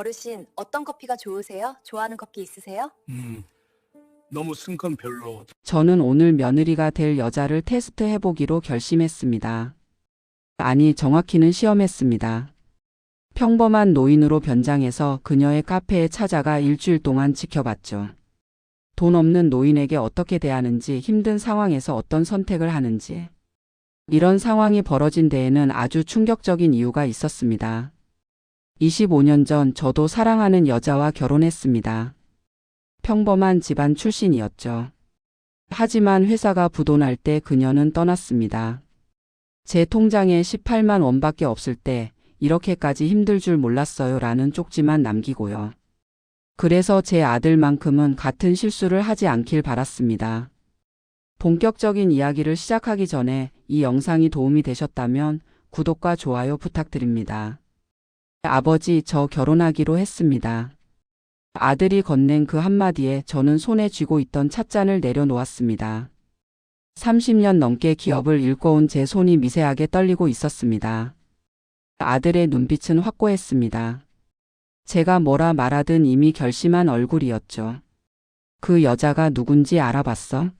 어르신, 어떤 커피가 좋으세요? 좋아하는 커피 있으세요? 음, 너무 쓴 건 별로. 저는 오늘 며느리가 될 여자를 테스트해보기로 결심했습니다. 아니, 정확히는 시험했습니다. 평범한 노인으로 변장해서 그녀의 카페에 찾아가 일주일 동안 지켜봤죠. 돈 없는 노인에게 어떻게 대하는지, 힘든 상황에서 어떤 선택을 하는지. 이런 상황이 벌어진 데에는 아주 충격적인 이유가 있었습니다. 25년 전 저도 사랑하는 여자와 결혼했습니다. 평범한 집안 출신이었죠. 하지만 회사가 부도날 때 그녀는 떠났습니다. 제 통장에 18만 원밖에 없을 때 이렇게까지 힘들 줄 몰랐어요 라는 쪽지만 남기고요. 그래서 제 아들만큼은 같은 실수를 하지 않길 바랐습니다. 본격적인 이야기를 시작하기 전에 이 영상이 도움이 되셨다면 구독과 좋아요 부탁드립니다. 아버지, 저 결혼하기로 했습니다. 아들이 건넨 그 한마디에 저는 손에 쥐고 있던 찻잔을 내려놓았습니다. 30년 넘게 기업을 일궈온 제 손이 미세하게 떨리고 있었습니다. 아들의 눈빛은 확고했습니다. 제가 뭐라 말하든 이미 결심한 얼굴이었죠. 그 여자가 누군지 알아봤어?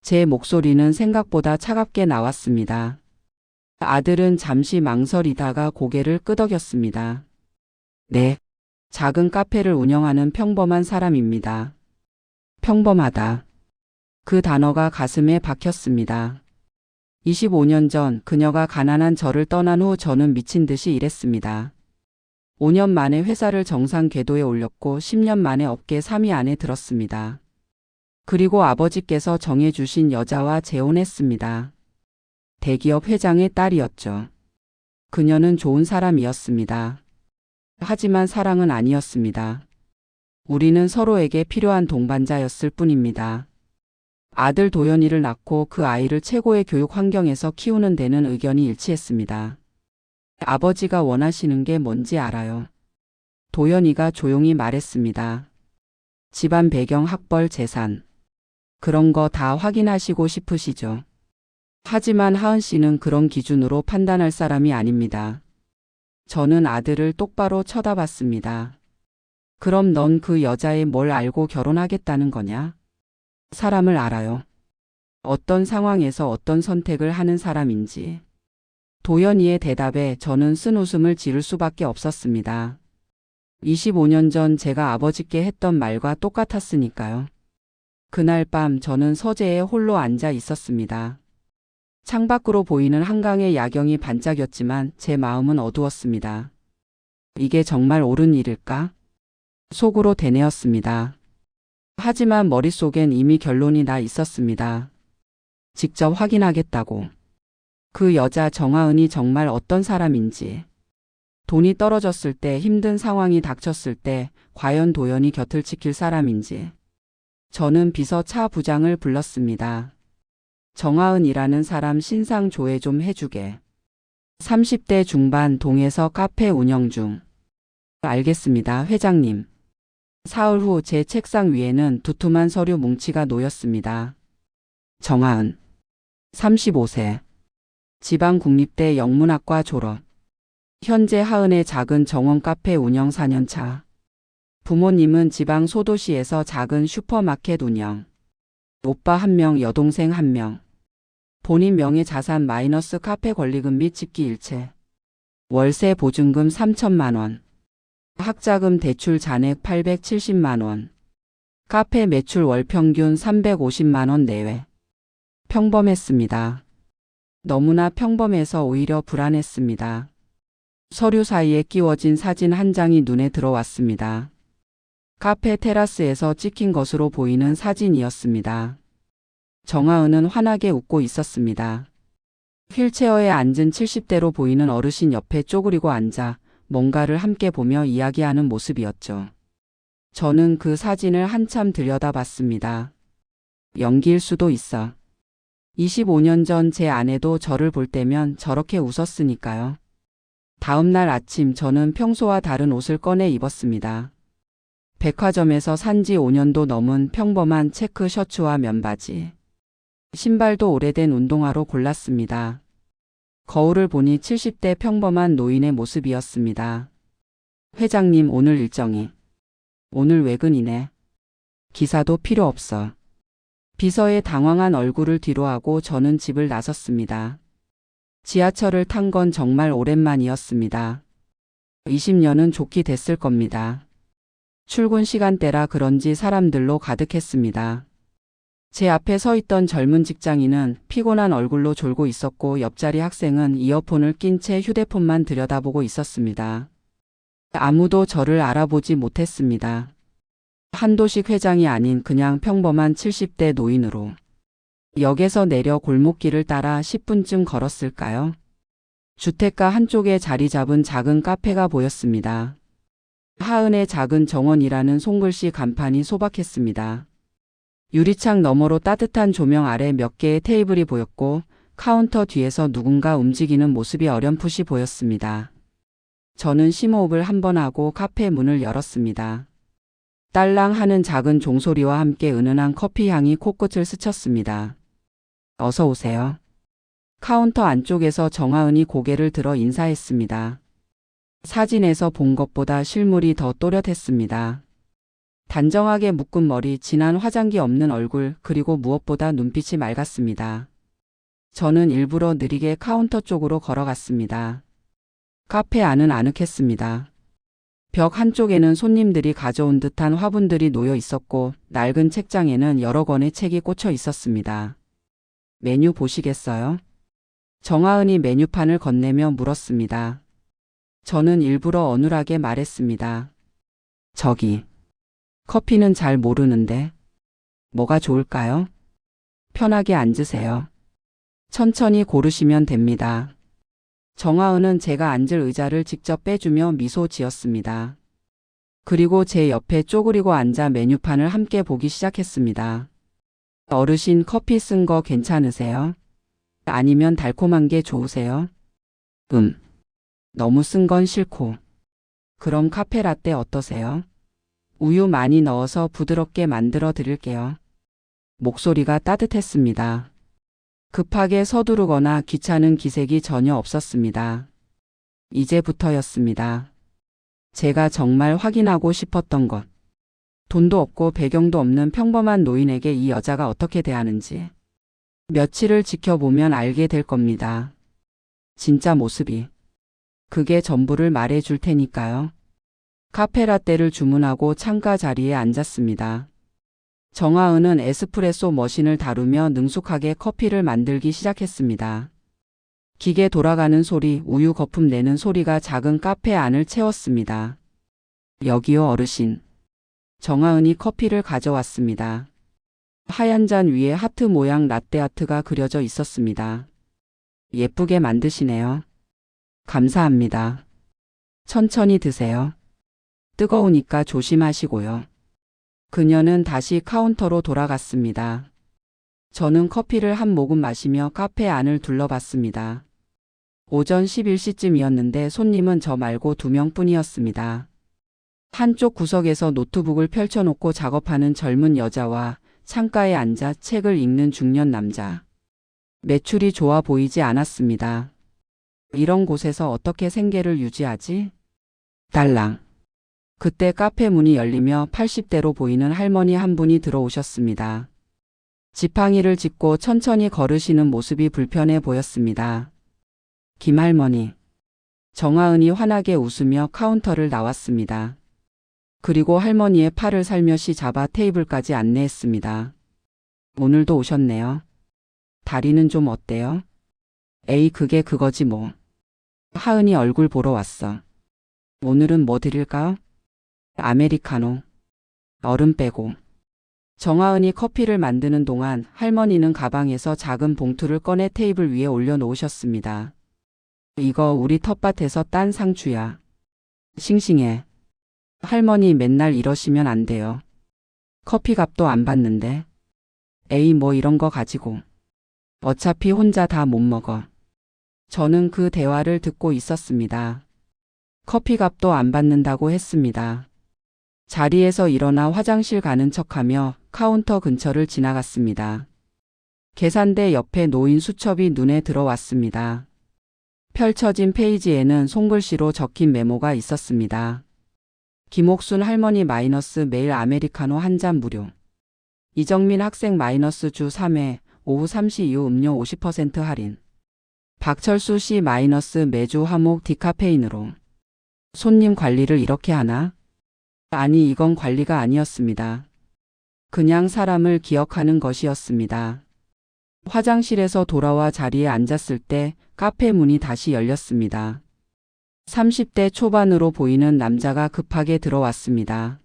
제 목소리는 생각보다 차갑게 나왔습니다. 아들은 잠시 망설이다가 고개를 끄덕였습니다. 네. 작은 카페를 운영하는 평범한 사람입니다. 평범하다. 그 단어가 가슴에 박혔습니다. 25년 전 그녀가 가난한 저를 떠난 후 저는 미친 듯이 일했습니다. 5년 만에 회사를 정상 궤도에 올렸고 10년 만에 업계 3위 안에 들었습니다. 그리고 아버지께서 정해주신 여자와 재혼했습니다. 대기업 회장의 딸이었죠. 그녀는 좋은 사람이었습니다. 하지만 사랑은 아니었습니다. 우리는 서로에게 필요한 동반자였을 뿐입니다. 아들 도연이를 낳고 그 아이를 최고의 교육 환경에서 키우는 데는 의견이 일치했습니다. 아버지가 원하시는 게 뭔지 알아요. 도연이가 조용히 말했습니다. 집안 배경, 학벌, 재산. 그런 거 다 확인하시고 싶으시죠? 하지만 하은 씨는 그런 기준으로 판단할 사람이 아닙니다. 저는 아들을 똑바로 쳐다봤습니다. 그럼 넌 그 여자의 뭘 알고 결혼하겠다는 거냐? 사람을 알아요. 어떤 상황에서 어떤 선택을 하는 사람인지. 도연이의 대답에 저는 쓴웃음을 지를 수밖에 없었습니다. 25년 전 제가 아버지께 했던 말과 똑같았으니까요. 그날 밤 저는 서재에 홀로 앉아 있었습니다. 창밖으로 보이는 한강의 야경이 반짝였지만 제 마음은 어두웠습니다. 이게 정말 옳은 일일까? 속으로 되뇌었습니다. 하지만 머릿속엔 이미 결론이 나 있었습니다. 직접 확인하겠다고. 그 여자 정하은이 정말 어떤 사람인지. 돈이 떨어졌을 때, 힘든 상황이 닥쳤을 때 과연 도연이 곁을 지킬 사람인지. 저는 비서 차 부장을 불렀습니다. 정하은이라는 사람 신상 조회 좀 해주게. 30대 중반, 동에서 카페 운영 중. 알겠습니다, 회장님. 사흘 후 제 책상 위에는 두툼한 서류 뭉치가 놓였습니다. 정하은. 35세. 지방국립대 영문학과 졸업. 현재 하은의 작은 정원 카페 운영 4년 차. 부모님은 지방 소도시에서 작은 슈퍼마켓 운영. 오빠 1명, 여동생 1명. 본인 명의 자산 마이너스 카페 권리금 및 집기 일체. 월세 보증금 3천만 원. 학자금 대출 잔액 870만 원. 카페 매출 월 평균 350만 원 내외. 평범했습니다. 너무나 평범해서 오히려 불안했습니다. 서류 사이에 끼워진 사진 한 장이 눈에 들어왔습니다. 카페 테라스에서 찍힌 것으로 보이는 사진이었습니다. 정하은은 환하게 웃고 있었습니다. 휠체어에 앉은 70대로 보이는 어르신 옆에 쪼그리고 앉아 뭔가를 함께 보며 이야기하는 모습이었죠. 저는 그 사진을 한참 들여다봤습니다. 연기일 수도 있어. 25년 전 제 아내도 저를 볼 때면 저렇게 웃었으니까요. 다음 날 아침 저는 평소와 다른 옷을 꺼내 입었습니다. 백화점에서 산지 5년도 넘은 평범한 체크 셔츠와 면바지. 신발도 오래된 운동화로 골랐습니다. 거울을 보니 70대 평범한 노인의 모습이었습니다. 회장님 오늘 일정이. 오늘 외근이네. 기사도 필요 없어. 비서의 당황한 얼굴을 뒤로하고 저는 집을 나섰습니다. 지하철을 탄 건 정말 오랜만이었습니다. 20년은 좋게 됐을 겁니다. 출근 시간대라 그런지 사람들로 가득했습니다. 제 앞에 서 있던 젊은 직장인은 피곤한 얼굴로 졸고 있었고 옆자리 학생은 이어폰을 낀 채 휴대폰만 들여다보고 있었습니다. 아무도 저를 알아보지 못했습니다. 한도식 회장이 아닌 그냥 평범한 70대 노인으로. 역에서 내려 골목길을 따라 10분쯤 걸었을까요? 주택가 한쪽에 자리 잡은 작은 카페가 보였습니다. 하은의 작은 정원이라는 손글씨 간판이 소박했습니다. 유리창 너머로 따뜻한 조명 아래 몇 개의 테이블이 보였고 카운터 뒤에서 누군가 움직이는 모습이 어렴풋이 보였습니다. 저는 심호흡을 한번 하고 카페 문을 열었습니다. 딸랑 하는 작은 종소리와 함께 은은한 커피 향이 코끝을 스쳤습니다. 어서 오세요. 카운터 안쪽에서 정하은이 고개를 들어 인사했습니다. 사진에서 본 것보다 실물이 더 또렷했습니다. 단정하게 묶은 머리, 진한 화장기 없는 얼굴, 그리고 무엇보다 눈빛이 맑았습니다. 저는 일부러 느리게 카운터 쪽으로 걸어갔습니다. 카페 안은 아늑했습니다. 벽 한쪽에는 손님들이 가져온 듯한 화분들이 놓여 있었고 낡은 책장에는 여러 권의 책이 꽂혀 있었습니다. 메뉴 보시겠어요? 정하은이 메뉴판을 건네며 물었습니다. 저는 일부러 어눌하게 말했습니다. 저기, 커피는 잘 모르는데 뭐가 좋을까요? 편하게 앉으세요. 천천히 고르시면 됩니다. 정하은은 제가 앉을 의자를 직접 빼주며 미소 지었습니다. 그리고 제 옆에 쪼그리고 앉아 메뉴판을 함께 보기 시작했습니다. 어르신 커피 쓴 거 괜찮으세요? 아니면 달콤한 게 좋으세요? 너무 쓴 건 싫고. 그럼 카페라떼 어떠세요? 우유 많이 넣어서 부드럽게 만들어 드릴게요. 목소리가 따뜻했습니다. 급하게 서두르거나 귀찮은 기색이 전혀 없었습니다. 이제부터였습니다. 제가 정말 확인하고 싶었던 것. 돈도 없고 배경도 없는 평범한 노인에게 이 여자가 어떻게 대하는지. 며칠을 지켜보면 알게 될 겁니다. 진짜 모습이. 그게 전부를 말해 줄 테니까요. 카페라떼를 주문하고 창가 자리에 앉았습니다. 정하은은 에스프레소 머신을 다루며 능숙하게 커피를 만들기 시작했습니다. 기계 돌아가는 소리, 우유 거품 내는 소리가 작은 카페 안을 채웠습니다. 여기요 어르신. 정하은이 커피를 가져왔습니다. 하얀 잔 위에 하트 모양 라떼아트가 그려져 있었습니다. 예쁘게 만드시네요. 감사합니다. 천천히 드세요. 뜨거우니까 조심하시고요. 그녀는 다시 카운터로 돌아갔습니다. 저는 커피를 한 모금 마시며 카페 안을 둘러봤습니다. 오전 11시쯤이었는데 손님은 저 말고 2명뿐이었습니다. 한쪽 구석에서 노트북을 펼쳐놓고 작업하는 젊은 여자와 창가에 앉아 책을 읽는 중년 남자. 매출이 좋아 보이지 않았습니다. 이런 곳에서 어떻게 생계를 유지하지? 달랑. 그때 카페 문이 열리며 80대로 보이는 할머니 한 분이 들어오셨습니다. 지팡이를 짚고 천천히 걸으시는 모습이 불편해 보였습니다. 김할머니. 정하은이 환하게 웃으며 카운터를 나왔습니다. 그리고 할머니의 팔을 살며시 잡아 테이블까지 안내했습니다. 오늘도 오셨네요. 다리는 좀 어때요? 에이 그게 그거지 뭐. 하은이 얼굴 보러 왔어. 오늘은 뭐 드릴까요? 아메리카노. 얼음 빼고. 정하은이 커피를 만드는 동안 할머니는 가방에서 작은 봉투를 꺼내 테이블 위에 올려놓으셨습니다. 이거 우리 텃밭에서 딴 상추야. 싱싱해. 할머니 맨날 이러시면 안 돼요. 커피값도 안 받는데. 에이 뭐 이런 거 가지고. 어차피 혼자 다 못 먹어. 저는 그 대화를 듣고 있었습니다. 커피값도 안 받는다고 했습니다. 자리에서 일어나 화장실 가는 척하며 카운터 근처를 지나갔습니다. 계산대 옆에 놓인 수첩이 눈에 들어왔습니다. 펼쳐진 페이지에는 손글씨로 적힌 메모가 있었습니다. 김옥순 할머니 마이너스 매일 아메리카노 한 잔 무료. 이정민 학생 마이너스 주 3회 오후 3시 이후 음료 50% 할인. 박철수 씨 마이너스 매주 화목 디카페인으로. 손님 관리를 이렇게 하나? 아니, 이건 관리가 아니었습니다. 그냥 사람을 기억하는 것이었습니다. 화장실에서 돌아와 자리에 앉았을 때 카페 문이 다시 열렸습니다. 30대 초반으로 보이는 남자가 급하게 들어왔습니다.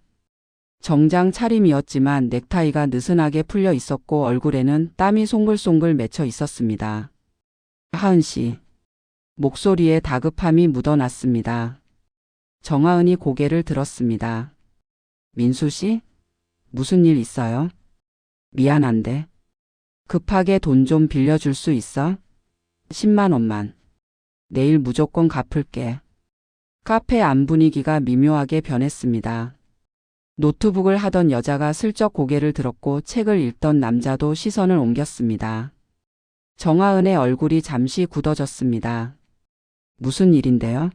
정장 차림이었지만 넥타이가 느슨하게 풀려 있었고 얼굴에는 땀이 송글송글 맺혀 있었습니다. 하은 씨. 목소리에 다급함이 묻어났습니다. 정하은이 고개를 들었습니다. 민수 씨? 무슨 일 있어요? 미안한데. 급하게 돈 좀 빌려줄 수 있어? 10만 원만. 내일 무조건 갚을게. 카페 안 분위기가 미묘하게 변했습니다. 노트북을 하던 여자가 슬쩍 고개를 들었고 책을 읽던 남자도 시선을 옮겼습니다. 정하은의 얼굴이 잠시 굳어졌습니다. 무슨 일인데요?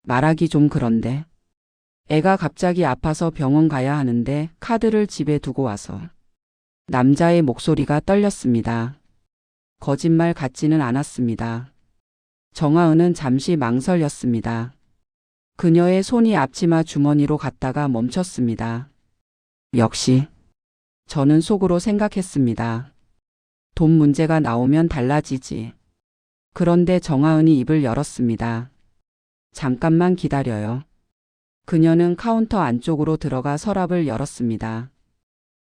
말하기 좀 그런데. 애가 갑자기 아파서 병원 가야 하는데 카드를 집에 두고 와서. 남자의 목소리가 떨렸습니다. 거짓말 같지는 않았습니다. 정하은은 잠시 망설였습니다. 그녀의 손이 앞치마 주머니로 갔다가 멈췄습니다. 역시 저는 속으로 생각했습니다. 돈 문제가 나오면 달라지지. 그런데 정하은이 입을 열었습니다. 잠깐만 기다려요. 그녀는 카운터 안쪽으로 들어가 서랍을 열었습니다.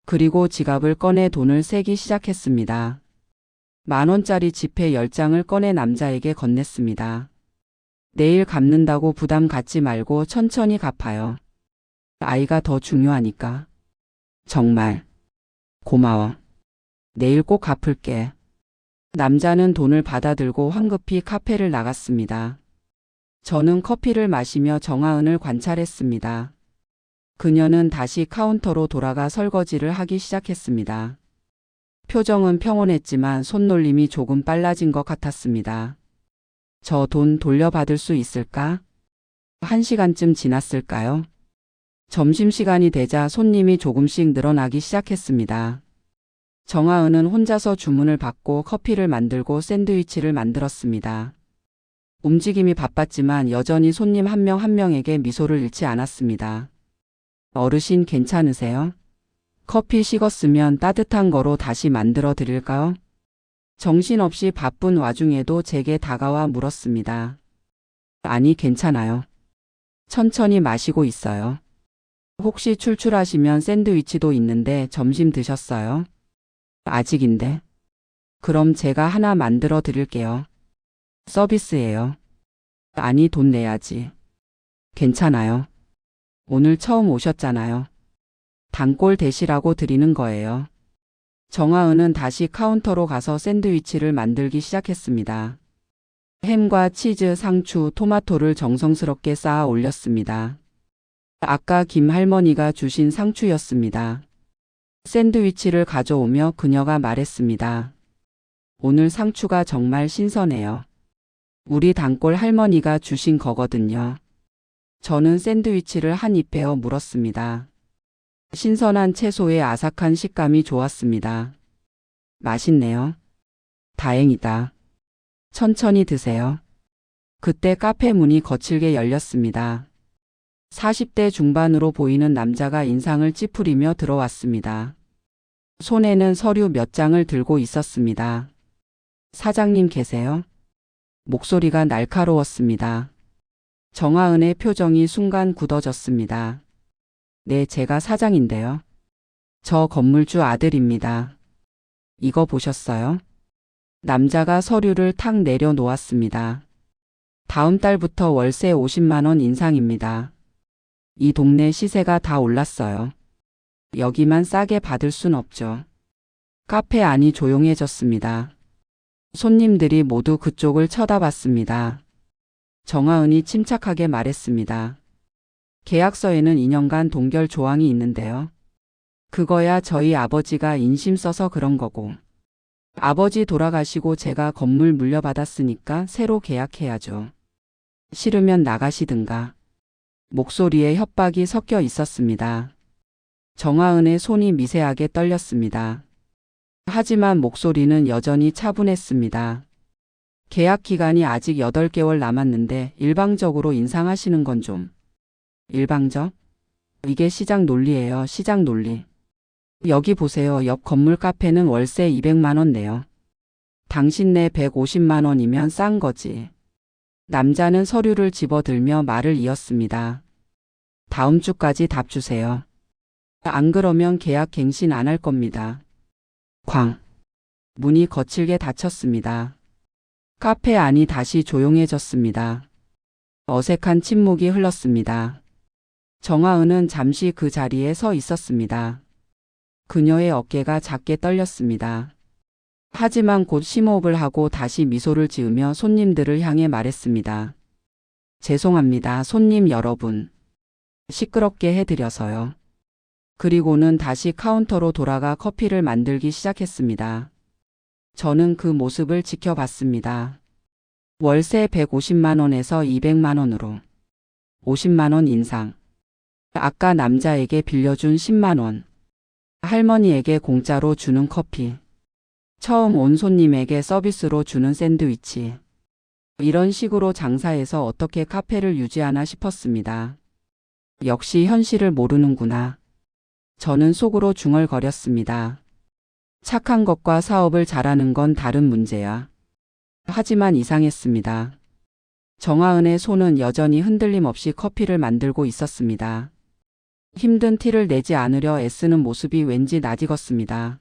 그리고 지갑을 꺼내 돈을 세기 시작했습니다. 10,000원짜리 지폐 10장을 꺼내 남자에게 건넸습니다. 내일 갚는다고 부담 갖지 말고 천천히 갚아요. 아이가 더 중요하니까. 정말 고마워. 내일 꼭 갚을게. 남자는 돈을 받아들고 황급히 카페를 나갔습니다. 저는 커피를 마시며 정하은을 관찰했습니다. 그녀는 다시 카운터로 돌아가 설거지를 하기 시작했습니다. 표정은 평온했지만 손놀림이 조금 빨라진 것 같았습니다. 저 돈 돌려받을 수 있을까? 1시간쯤 지났을까요? 점심시간이 되자 손님이 조금씩 늘어나기 시작했습니다. 정하은은 혼자서 주문을 받고 커피를 만들고 샌드위치를 만들었습니다. 움직임이 바빴지만 여전히 손님 한 명 한 명에게 미소를 잃지 않았습니다. 어르신 괜찮으세요? 커피 식었으면 따뜻한 거로 다시 만들어 드릴까요? 정신없이 바쁜 와중에도 제게 다가와 물었습니다. 아니, 괜찮아요. 천천히 마시고 있어요. 혹시 출출하시면 샌드위치도 있는데 점심 드셨어요? 아직인데. 그럼 제가 하나 만들어 드릴게요. 서비스예요. 아니, 돈 내야지. 괜찮아요. 오늘 처음 오셨잖아요. 단골 대시라고 드리는 거예요. 정하은은 다시 카운터로 가서 샌드위치를 만들기 시작했습니다. 햄과 치즈, 상추, 토마토를 정성스럽게 쌓아 올렸습니다. 아까 김 할머니가 주신 상추였습니다. 샌드위치를 가져오며 그녀가 말했습니다. 오늘 상추가 정말 신선해요. 우리 단골 할머니가 주신 거거든요. 저는 샌드위치를 한 입 베어 물었습니다. 신선한 채소의 아삭한 식감이 좋았습니다. 맛있네요. 다행이다. 천천히 드세요. 그때 카페 문이 거칠게 열렸습니다. 40대 중반으로 보이는 남자가 인상을 찌푸리며 들어왔습니다. 손에는 서류 몇 장을 들고 있었습니다. 사장님 계세요? 목소리가 날카로웠습니다. 정하은의 표정이 순간 굳어졌습니다. 네, 제가 사장인데요. 저 건물주 아들입니다. 이거 보셨어요? 남자가 서류를 탁 내려놓았습니다. 다음 달부터 월세 50만 원 인상입니다. 이 동네 시세가 다 올랐어요. 여기만 싸게 받을 순 없죠. 카페 안이 조용해졌습니다. 손님들이 모두 그쪽을 쳐다봤습니다. 정하은이 침착하게 말했습니다. 계약서에는 2년간 동결 조항이 있는데요. 그거야 저희 아버지가 인심 써서 그런 거고. 아버지 돌아가시고 제가 건물 물려받았으니까 새로 계약해야죠. 싫으면 나가시든가. 목소리에 협박이 섞여 있었습니다. 정하은의 손이 미세하게 떨렸습니다. 하지만 목소리는 여전히 차분했습니다. 계약 기간이 아직 8개월 남았는데 일방적으로 인상하시는 건 좀. 일방적? 이게 시장 논리예요, 시장 논리. 여기 보세요. 옆 건물 카페는 월세 200만 원 내요. 당신네 150만 원이면 싼 거지. 남자는 서류를 집어들며 말을 이었습니다. 다음 주까지 답 주세요. 안 그러면 계약 갱신 안 할 겁니다. 쾅. 문이 거칠게 닫혔습니다. 카페 안이 다시 조용해졌습니다. 어색한 침묵이 흘렀습니다. 정하은은 잠시 그 자리에 서 있었습니다. 그녀의 어깨가 작게 떨렸습니다. 하지만 곧 심호흡을 하고 다시 미소를 지으며 손님들을 향해 말했습니다. 죄송합니다, 손님 여러분. 시끄럽게 해드려서요. 그리고는 다시 카운터로 돌아가 커피를 만들기 시작했습니다. 저는 그 모습을 지켜봤습니다. 월세 150만 원에서 200만 원으로 50만 원 인상. 아까 남자에게 빌려준 10만 원. 할머니에게 공짜로 주는 커피. 처음 온 손님에게 서비스로 주는 샌드위치. 이런 식으로 장사해서 어떻게 카페를 유지하나 싶었습니다. 역시 현실을 모르는구나. 저는 속으로 중얼거렸습니다. 착한 것과 사업을 잘하는 건 다른 문제야. 하지만 이상했습니다. 정하은의 손은 여전히 흔들림 없이 커피를 만들고 있었습니다. 힘든 티를 내지 않으려 애쓰는 모습이 왠지 낯익었습니다.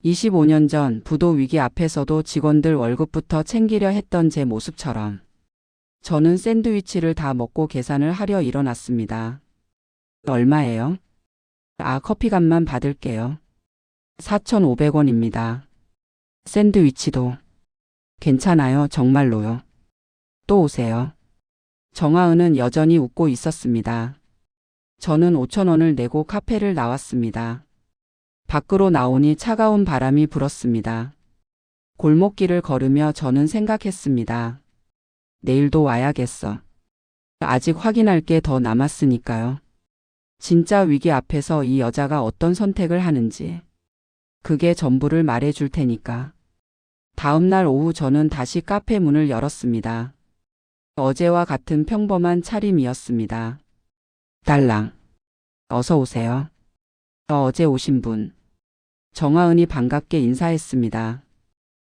25년 전 부도 위기 앞에서도 직원들 월급부터 챙기려 했던 제 모습처럼 저는 샌드위치를 다 먹고 계산을 하려 일어났습니다. 얼마예요? 커피값만 받을게요. 4,500원입니다. 샌드위치도. 괜찮아요, 정말로요. 또 오세요. 정하은은 여전히 웃고 있었습니다. 저는 5,000원을 내고 카페를 나왔습니다. 밖으로 나오니 차가운 바람이 불었습니다. 골목길을 걸으며 저는 생각했습니다. 내일도 와야겠어. 아직 확인할 게 더 남았으니까요. 진짜 위기 앞에서 이 여자가 어떤 선택을 하는지. 그게 전부를 말해줄 테니까. 다음 날 오후 저는 다시 카페 문을 열었습니다. 어제와 같은 평범한 차림이었습니다. 달랑. 어서 오세요. 어제 오신 분. 정하은이 반갑게 인사했습니다.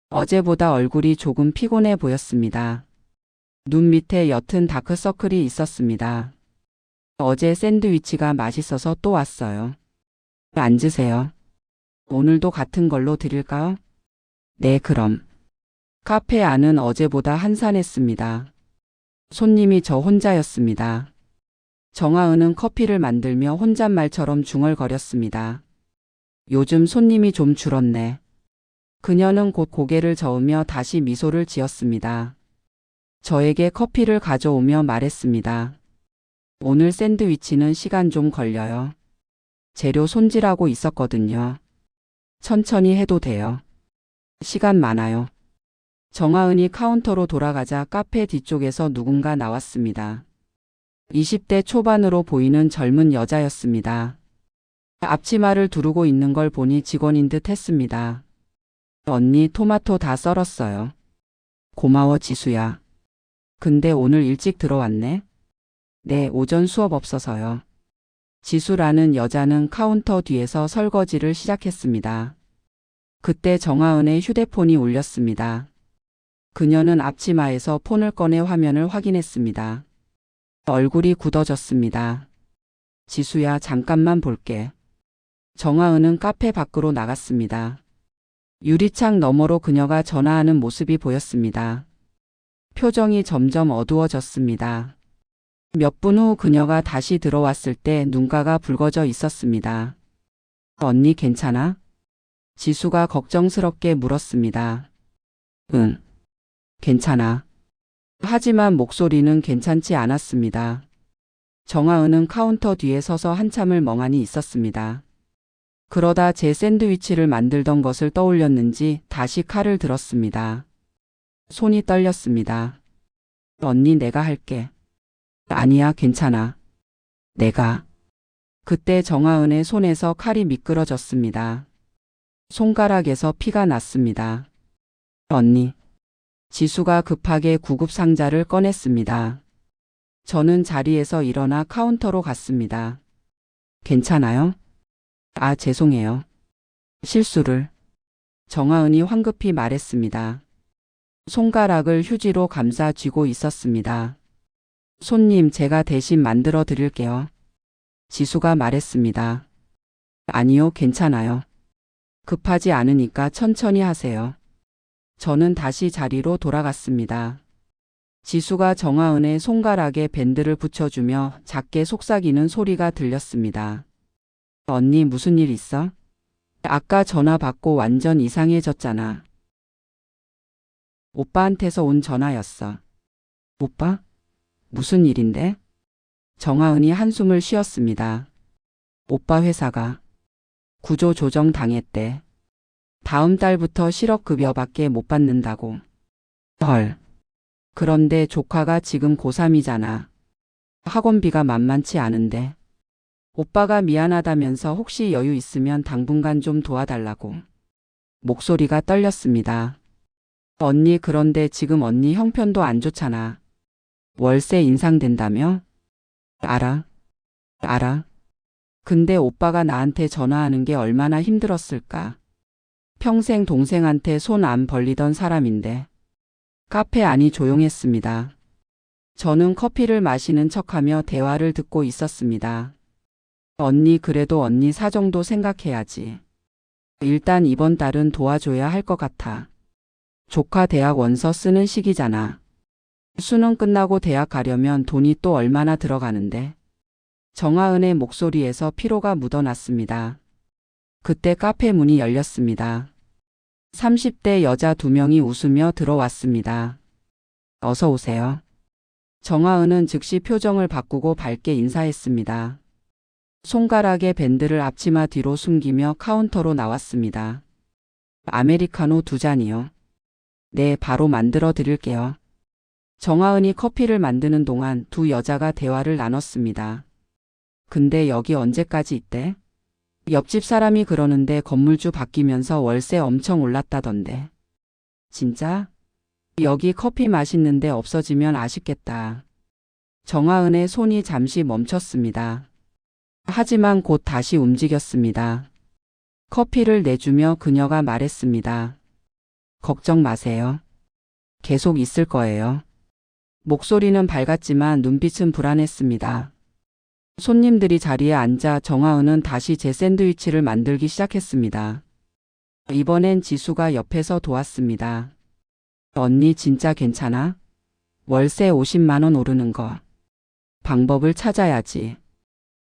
어제보다 얼굴이 조금 피곤해 보였습니다. 눈 밑에 옅은 다크서클이 있었습니다. 어제 샌드위치가 맛있어서 또 왔어요. 앉으세요. 오늘도 같은 걸로 드릴까요? 네, 그럼. 카페 안은 어제보다 한산했습니다. 손님이 저 혼자였습니다. 정하은은 커피를 만들며 혼잣말처럼 중얼거렸습니다. 요즘 손님이 좀 줄었네. 그녀는 곧 고개를 저으며 다시 미소를 지었습니다. 저에게 커피를 가져오며 말했습니다. 오늘 샌드위치는 시간 좀 걸려요. 재료 손질하고 있었거든요. 천천히 해도 돼요. 시간 많아요. 정하은이 카운터로 돌아가자 카페 뒤쪽에서 누군가 나왔습니다. 20대 초반으로 보이는 젊은 여자였습니다. 앞치마를 두르고 있는 걸 보니 직원인 듯 했습니다. 언니, 토마토 다 썰었어요. 고마워, 지수야. 근데 오늘 일찍 들어왔네? 네, 오전 수업 없어서요. 지수라는 여자는 카운터 뒤에서 설거지를 시작했습니다. 그때 정하은의 휴대폰이 울렸습니다. 그녀는 앞치마에서 폰을 꺼내 화면을 확인했습니다. 얼굴이 굳어졌습니다. 지수야, 잠깐만 볼게. 정하은은 카페 밖으로 나갔습니다. 유리창 너머로 그녀가 전화하는 모습이 보였습니다. 표정이 점점 어두워졌습니다. 몇 분 후 그녀가 다시 들어왔을 때 눈가가 붉어져 있었습니다. 언니 괜찮아? 지수가 걱정스럽게 물었습니다. 응. 괜찮아. 하지만 목소리는 괜찮지 않았습니다. 정하은은 카운터 뒤에 서서 한참을 멍하니 있었습니다. 그러다 제 샌드위치를 만들던 것을 떠올렸는지 다시 칼을 들었습니다. 손이 떨렸습니다. 언니, 내가 할게. 아니야, 괜찮아. 내가. 그때 정하은의 손에서 칼이 미끄러졌습니다. 손가락에서 피가 났습니다. 언니. 지수가 급하게 구급 상자를 꺼냈습니다. 저는 자리에서 일어나 카운터로 갔습니다. 괜찮아요? 아, 죄송해요. 실수를. 정하은이 황급히 말했습니다. 손가락을 휴지로 감싸 쥐고 있었습니다. 손님, 제가 대신 만들어 드릴게요. 지수가 말했습니다. 아니요, 괜찮아요. 급하지 않으니까 천천히 하세요. 저는 다시 자리로 돌아갔습니다. 지수가 정하은의 손가락에 밴드를 붙여주며 작게 속삭이는 소리가 들렸습니다. 언니, 무슨 일 있어? 아까 전화 받고 완전 이상해졌잖아. 오빠한테서 온 전화였어. 오빠? 무슨 일인데? 정하은이 한숨을 쉬었습니다. 오빠 회사가 구조 조정 당했대. 다음 달부터 실업급여밖에 못 받는다고. 헐. 그런데 조카가 지금 고3이잖아. 학원비가 만만치 않은데. 오빠가 미안하다면서 혹시 여유 있으면 당분간 좀 도와달라고. 목소리가 떨렸습니다. 언니, 그런데 지금 언니 형편도 안 좋잖아. 월세 인상된다며? 알아. 근데 오빠가 나한테 전화하는 게 얼마나 힘들었을까. 평생 동생한테 손 안 벌리던 사람인데. 카페 안이 조용했습니다. 저는 커피를 마시는 척하며 대화를 듣고 있었습니다. 언니, 그래도 언니 사정도 생각해야지. 일단 이번 달은 도와줘야 할 것 같아. 조카 대학 원서 쓰는 시기잖아. 수능 끝나고 대학 가려면 돈이 또 얼마나 들어가는데. 정하은의 목소리에서 피로가 묻어났습니다. 그때 카페 문이 열렸습니다. 30대 여자 2명이 웃으며 들어왔습니다. 어서 오세요. 정하은은 즉시 표정을 바꾸고 밝게 인사했습니다. 손가락에 밴드를 앞치마 뒤로 숨기며 카운터로 나왔습니다. 아메리카노 2잔이요. 네, 바로 만들어 드릴게요. 정하은이 커피를 만드는 동안 두 여자가 대화를 나눴습니다. 근데 여기 언제까지 있대? 옆집 사람이 그러는데 건물주 바뀌면서 월세 엄청 올랐다던데. 진짜? 여기 커피 맛있는데 없어지면 아쉽겠다. 정하은의 손이 잠시 멈췄습니다. 하지만 곧 다시 움직였습니다. 커피를 내주며 그녀가 말했습니다. 걱정 마세요. 계속 있을 거예요. 목소리는 밝았지만 눈빛은 불안했습니다. 손님들이 자리에 앉아 정하은은 다시 제 샌드위치를 만들기 시작했습니다. 이번엔 지수가 옆에서 도왔습니다. 언니, 진짜 괜찮아? 월세 50만 원 오르는 거. 방법을 찾아야지.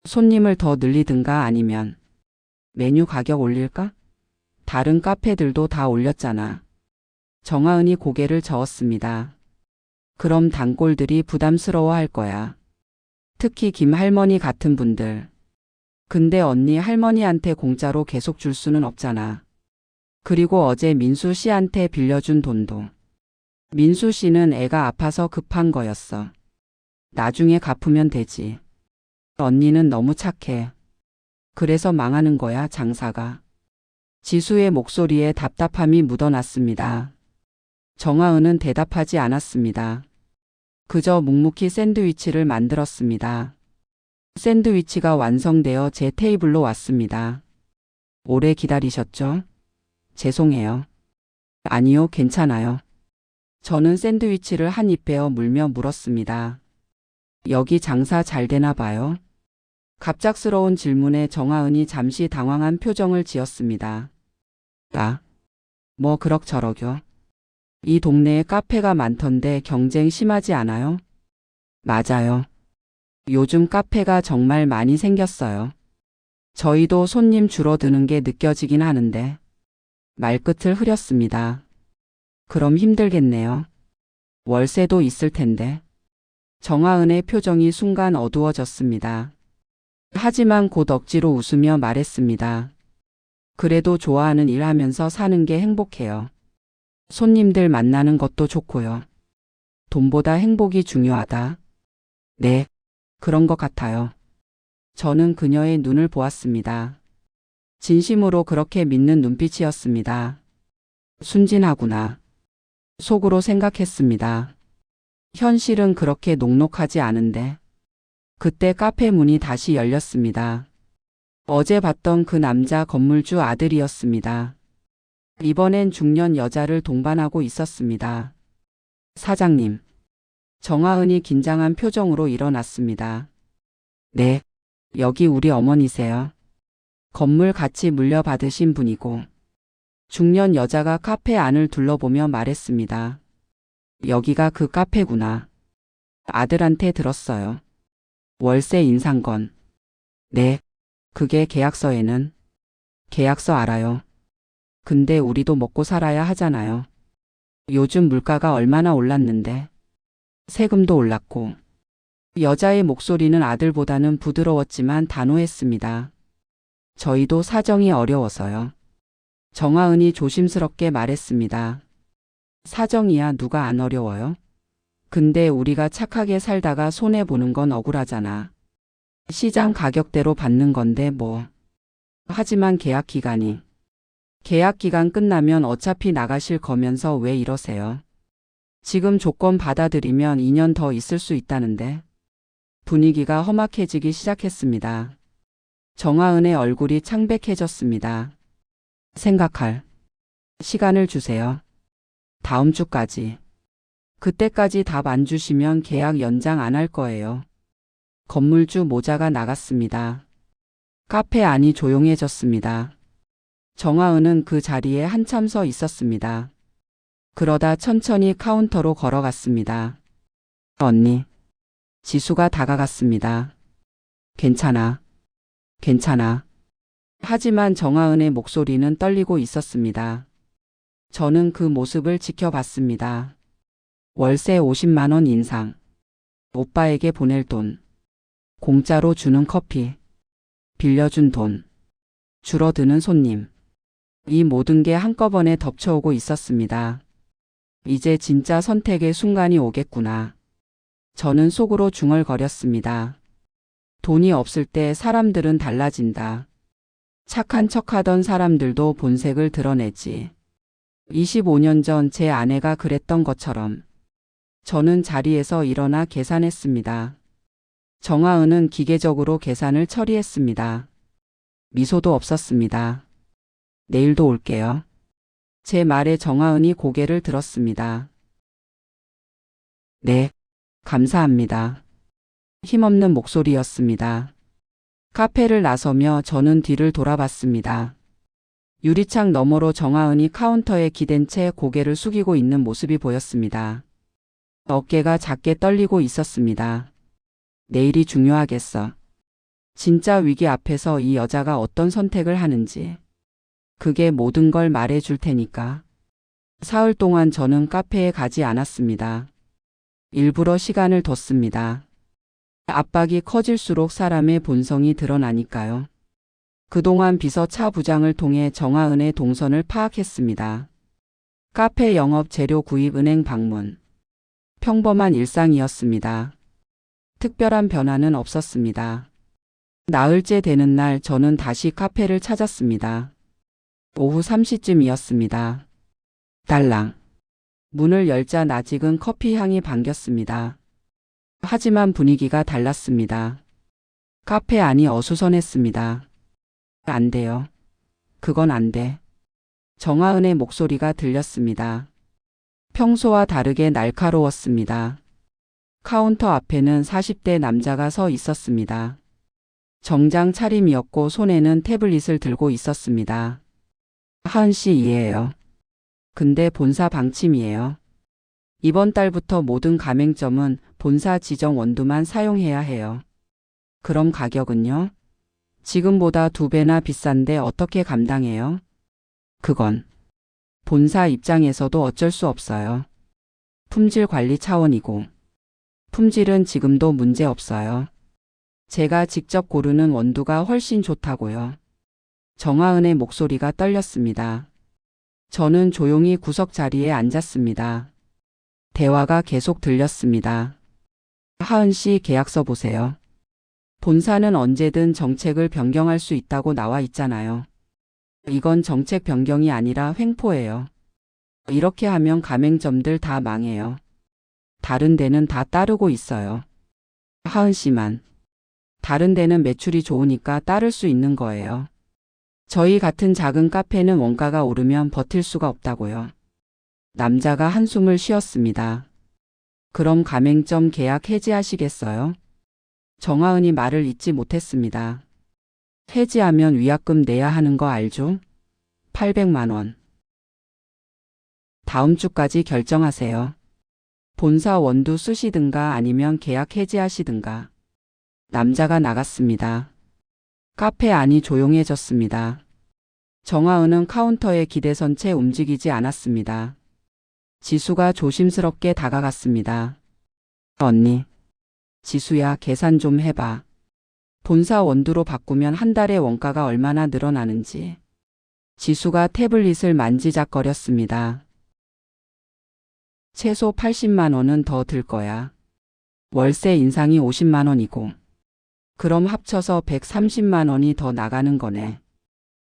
손님을 더 늘리든가 아니면 메뉴 가격 올릴까? 다른 카페들도 다 올렸잖아. 정하은이 고개를 저었습니다. 그럼 단골들이 부담스러워할 거야. 특히 김 할머니 같은 분들. 근데 언니, 할머니한테 공짜로 계속 줄 수는 없잖아. 그리고 어제 민수 씨한테 빌려준 돈도. 민수 씨는 애가 아파서 급한 거였어. 나중에 갚으면 되지. 언니는 너무 착해. 그래서 망하는 거야, 장사가. 지수의 목소리에 답답함이 묻어났습니다. 정하은은 대답하지 않았습니다. 그저 묵묵히 샌드위치를 만들었습니다. 샌드위치가 완성되어 제 테이블로 왔습니다. 오래 기다리셨죠? 죄송해요. 아니요, 괜찮아요. 저는 샌드위치를 한 입 베어 물며 물었습니다. 여기 장사 잘 되나 봐요? 갑작스러운 질문에 정하은이 잠시 당황한 표정을 지었습니다. 뭐 그럭저럭요. 이 동네에 카페가 많던데 경쟁 심하지 않아요? 맞아요. 요즘 카페가 정말 많이 생겼어요. 저희도 손님 줄어드는 게 느껴지긴 하는데. 말끝을 흐렸습니다. 그럼 힘들겠네요. 월세도 있을 텐데. 정하은의 표정이 순간 어두워졌습니다. 하지만 곧 억지로 웃으며 말했습니다. 그래도 좋아하는 일 하면서 사는 게 행복해요. 손님들 만나는 것도 좋고요. 돈보다 행복이 중요하다. 네, 그런 것 같아요. 저는 그녀의 눈을 보았습니다. 진심으로 그렇게 믿는 눈빛이었습니다. 순진하구나. 속으로 생각했습니다. 현실은 그렇게 녹록하지 않은데. 그때 카페 문이 다시 열렸습니다. 어제 봤던 그 남자 건물주 아들이었습니다. 이번엔 중년 여자를 동반하고 있었습니다. 사장님. 정하은이 긴장한 표정으로 일어났습니다. 네, 여기 우리 어머니세요. 건물 같이 물려받으신 분이고. 중년 여자가 카페 안을 둘러보며 말했습니다. 여기가 그 카페구나. 아들한테 들었어요. 월세 인상건. 네, 그게 계약서에는. 계약서 알아요. 근데 우리도 먹고 살아야 하잖아요. 요즘 물가가 얼마나 올랐는데. 세금도 올랐고. 여자의 목소리는 아들보다는 부드러웠지만 단호했습니다. 저희도 사정이 어려워서요. 정하은이 조심스럽게 말했습니다. 사정이야 누가 안 어려워요? 근데 우리가 착하게 살다가 손해보는 건 억울하잖아. 시장 가격대로 받는 건데 뭐. 하지만 계약 기간 끝나면 어차피 나가실 거면서 왜 이러세요? 지금 조건 받아들이면 2년 더 있을 수 있다는데. 분위기가 험악해지기 시작했습니다. 정하은의 얼굴이 창백해졌습니다. 생각할 시간을 주세요. 다음 주까지. 그때까지 답 안 주시면 계약 연장 안 할 거예요. 건물주 모자가 나갔습니다. 카페 안이 조용해졌습니다. 정하은은 그 자리에 한참 서 있었습니다. 그러다 천천히 카운터로 걸어갔습니다. 언니. 지수가 다가갔습니다. 괜찮아. 괜찮아. 하지만 정하은의 목소리는 떨리고 있었습니다. 저는 그 모습을 지켜봤습니다. 월세 50만 원 인상. 오빠에게 보낼 돈. 공짜로 주는 커피. 빌려준 돈. 줄어드는 손님. 이 모든 게 한꺼번에 덮쳐오고 있었습니다. 이제 진짜 선택의 순간이 오겠구나. 저는 속으로 중얼거렸습니다. 돈이 없을 때 사람들은 달라진다. 착한 척하던 사람들도 본색을 드러내지. 25년 전 제 아내가 그랬던 것처럼. 저는 자리에서 일어나 계산했습니다. 정하은은 기계적으로 계산을 처리했습니다. 미소도 없었습니다. 내일도 올게요. 제 말에 정하은이 고개를 들었습니다. 네, 감사합니다. 힘없는 목소리였습니다. 카페를 나서며 저는 뒤를 돌아봤습니다. 유리창 너머로 정하은이 카운터에 기댄 채 고개를 숙이고 있는 모습이 보였습니다. 어깨가 작게 떨리고 있었습니다. 내일이 중요하겠어. 진짜 위기 앞에서 이 여자가 어떤 선택을 하는지. 그게 모든 걸 말해줄 테니까. 사흘 동안 저는 카페에 가지 않았습니다. 일부러 시간을 뒀습니다. 압박이 커질수록 사람의 본성이 드러나니까요. 그동안 비서 차 부장을 통해 정하은의 동선을 파악했습니다. 카페 영업, 재료 구입, 은행 방문. 평범한 일상이었습니다. 특별한 변화는 없었습니다. 나흘째 되는 날 저는 다시 카페를 찾았습니다. 오후 3시쯤이었습니다. 딸랑. 문을 열자 낯익은 커피 향이 반겼습니다. 하지만 분위기가 달랐습니다. 카페 안이 어수선했습니다. 안 돼요. 그건 안 돼. 정하은의 목소리가 들렸습니다. 평소와 다르게 날카로웠습니다. 카운터 앞에는 40대 남자가 서 있었습니다. 정장 차림이었고 손에는 태블릿을 들고 있었습니다. 하은 씨 이해해요. 근데 본사 방침이에요. 이번 달부터 모든 가맹점은 본사 지정 원두만 사용해야 해요. 그럼 가격은요? 지금보다 2배나 비싼데 어떻게 감당해요? 그건 본사 입장에서도 어쩔 수 없어요. 품질 관리 차원이고. 품질은 지금도 문제 없어요. 제가 직접 고르는 원두가 훨씬 좋다고요. 정하은의 목소리가 떨렸습니다. 저는 조용히 구석 자리에 앉았습니다. 대화가 계속 들렸습니다. 하은 씨 계약서 보세요. 본사는 언제든 정책을 변경할 수 있다고 나와 있잖아요. 이건 정책 변경이 아니라 횡포예요. 이렇게 하면 가맹점들 다 망해요. 다른 데는 다 따르고 있어요. 하은 씨만. 다른 데는 매출이 좋으니까 따를 수 있는 거예요. 저희 같은 작은 카페는 원가가 오르면 버틸 수가 없다고요. 남자가 한숨을 쉬었습니다. 그럼 가맹점 계약 해지하시겠어요? 정하은이 말을 잇지 못했습니다. 해지하면 위약금 내야 하는 거 알죠? 800만 원. 다음 주까지 결정하세요. 본사 원두 쓰시든가 아니면 계약 해지하시든가. 남자가 나갔습니다. 카페 안이 조용해졌습니다. 정하은은 카운터에 기대선 채 움직이지 않았습니다. 지수가 조심스럽게 다가갔습니다. 언니. 지수야, 계산 좀 해봐. 본사 원두로 바꾸면 한 달에 원가가 얼마나 늘어나는지. 지수가 태블릿을 만지작거렸습니다. 최소 80만 원은 더 들 거야. 월세 인상이 50만 원이고. 그럼 합쳐서 130만 원이 더 나가는 거네.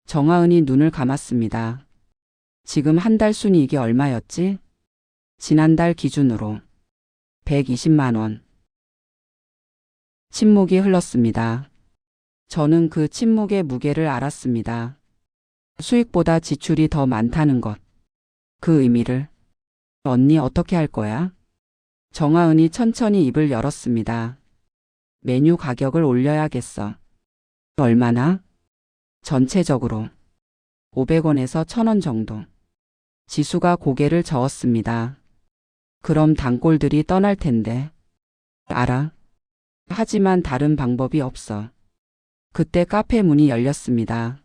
정하은이 눈을 감았습니다. 지금 한 달 순이익이 얼마였지? 지난달 기준으로 120만 원. 침묵이 흘렀습니다. 저는 그 침묵의 무게를 알았습니다. 수익보다 지출이 더 많다는 것. 그 의미를. 언니 어떻게 할 거야? 정하은이 천천히 입을 열었습니다. 메뉴 가격을 올려야겠어. 얼마나? 전체적으로 500원에서 1000원 정도. 지수가 고개를 저었습니다. 그럼 단골들이 떠날 텐데. 알아. 하지만 다른 방법이 없어. 그때 카페 문이 열렸습니다.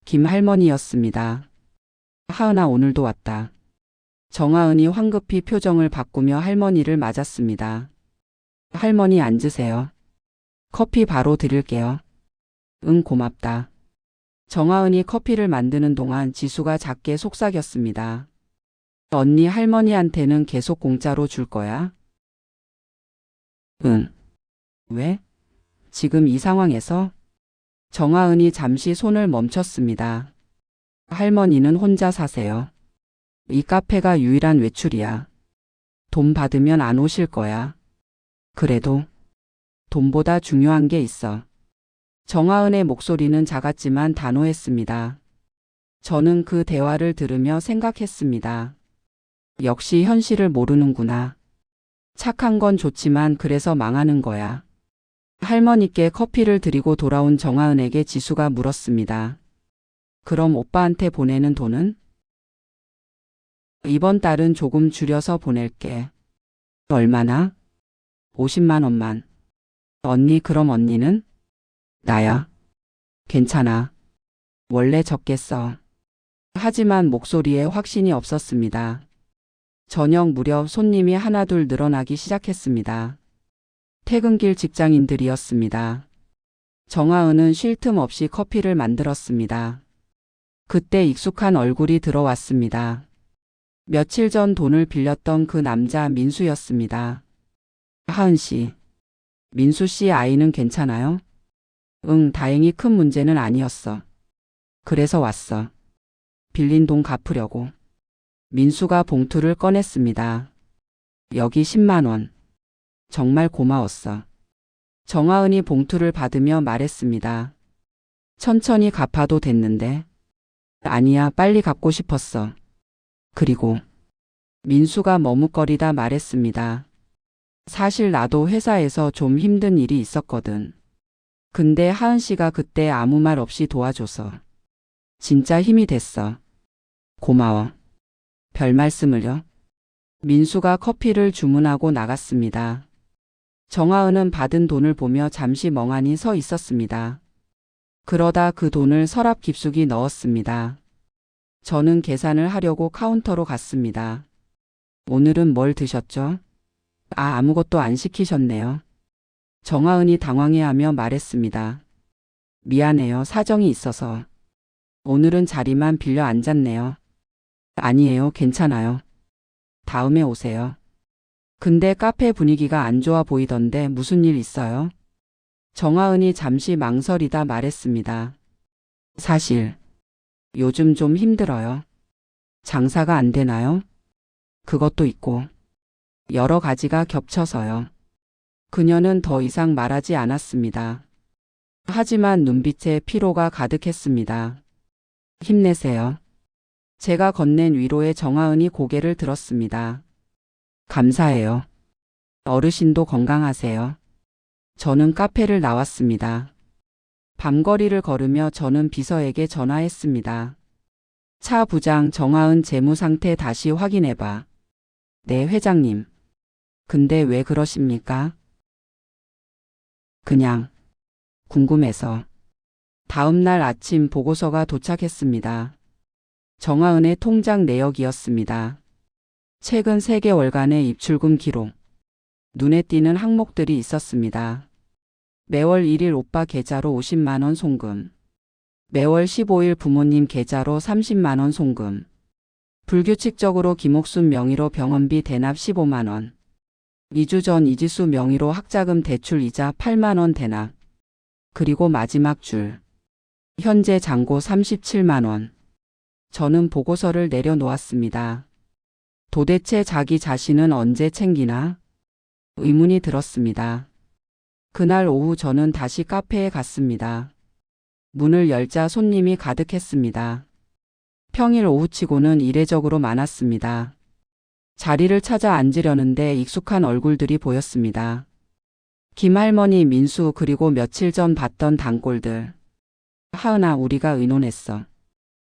김 할머니였습니다. 하은아, 오늘도 왔다. 정하은이 황급히 표정을 바꾸며 할머니를 맞았습니다. 할머니 앉으세요. 커피 바로 드릴게요. 응, 고맙다. 정하은이 커피를 만드는 동안 지수가 작게 속삭였습니다. 언니, 할머니한테는 계속 공짜로 줄 거야? 응. 왜? 지금 이 상황에서? 정하은이 잠시 손을 멈췄습니다. 할머니는 혼자 사세요. 이 카페가 유일한 외출이야. 돈 받으면 안 오실 거야. 그래도 돈보다 중요한 게 있어. 정하은의 목소리는 작았지만 단호했습니다. 저는 그 대화를 들으며 생각했습니다. 역시 현실을 모르는구나. 착한 건 좋지만 그래서 망하는 거야. 할머니께 커피를 드리고 돌아온 정하은에게 지수가 물었습니다. 그럼 오빠한테 보내는 돈은? 이번 달은 조금 줄여서 보낼게. 얼마나? 50만 원만. 언니, 그럼 언니는? 나야. 괜찮아. 원래 적겠어. 하지만 목소리에 확신이 없었습니다. 저녁 무렵 손님이 하나둘 늘어나기 시작했습니다. 퇴근길 직장인들이었습니다. 정하은은 쉴 틈 없이 커피를 만들었습니다. 그때 익숙한 얼굴이 들어왔습니다. 며칠 전 돈을 빌렸던 그 남자 민수였습니다. 하은 씨. 민수 씨 아이는 괜찮아요? 응, 다행히 큰 문제는 아니었어. 그래서 왔어. 빌린 돈 갚으려고. 민수가 봉투를 꺼냈습니다. 여기 10만 원. 정말 고마웠어. 정하은이 봉투를 받으며 말했습니다. 천천히 갚아도 됐는데. 아니야, 빨리 갚고 싶었어. 그리고 민수가 머뭇거리다 말했습니다. 사실 나도 회사에서 좀 힘든 일이 있었거든. 근데 하은 씨가 그때 아무 말 없이 도와줘서 진짜 힘이 됐어. 고마워. 별 말씀을요. 민수가 커피를 주문하고 나갔습니다. 정하은은 받은 돈을 보며 잠시 멍하니 서 있었습니다. 그러다 그 돈을 서랍 깊숙이 넣었습니다. 저는 계산을 하려고 카운터로 갔습니다. 오늘은 뭘 드셨죠? 아무것도 안 시키셨네요. 정하은이 당황해하며 말했습니다. 미안해요. 사정이 있어서. 오늘은 자리만 빌려 앉았네요. 아니에요. 괜찮아요. 다음에 오세요. 근데 카페 분위기가 안 좋아 보이던데 무슨 일 있어요? 정하은이 잠시 망설이다 말했습니다. 사실 요즘 좀 힘들어요. 장사가 안 되나요? 그것도 있고 여러 가지가 겹쳐서요. 그녀는 더 이상 말하지 않았습니다. 하지만 눈빛에 피로가 가득했습니다. 힘내세요. 제가 건넨 위로에 정하은이 고개를 들었습니다. 감사해요. 어르신도 건강하세요. 저는 카페를 나왔습니다. 밤거리를 걸으며 저는 비서에게 전화했습니다. 차 부장 정하은 재무 상태 다시 확인해봐. 네, 회장님. 근데 왜 그러십니까? 그냥 궁금해서. 다음 날 아침 보고서가 도착했습니다. 정하은의 통장 내역이었습니다. 최근 3개월간의 입출금 기록. 눈에 띄는 항목들이 있었습니다. 매월 1일 오빠 계좌로 50만 원 송금. 매월 15일 부모님 계좌로 30만 원 송금. 불규칙적으로 김옥순 명의로 병원비 대납 15만 원. 2주 전 이지수 명의로 학자금 대출 이자 8만 원 대납. 그리고 마지막 줄. 현재 잔고 37만 원. 저는 보고서를 내려놓았습니다. 도대체 자기 자신은 언제 챙기나? 의문이 들었습니다. 그날 오후 저는 다시 카페에 갔습니다. 문을 열자 손님이 가득했습니다. 평일 오후치고는 이례적으로 많았습니다. 자리를 찾아 앉으려는데 익숙한 얼굴들이 보였습니다. 김할머니, 민수, 그리고 며칠 전 봤던 단골들. 하은아, 우리가 의논했어.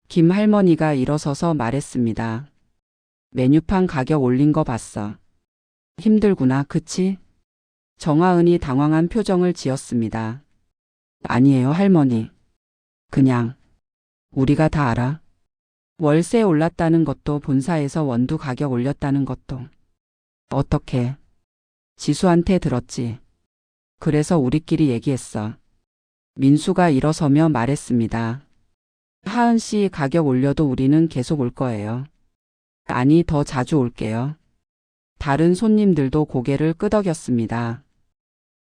김할머니가 일어서서 말했습니다. 메뉴판 가격 올린 거 봤어. 힘들구나, 그치? 정하은이 당황한 표정을 지었습니다. 아니에요, 할머니. 그냥 우리가 다 알아. 월세 올랐다는 것도 본사에서 원두 가격 올렸다는 것도. 어떻게? 지수한테 들었지. 그래서 우리끼리 얘기했어. 민수가 일어서며 말했습니다. 하은 씨, 가격 올려도 우리는 계속 올 거예요. 아니, 더 자주 올게요. 다른 손님들도 고개를 끄덕였습니다.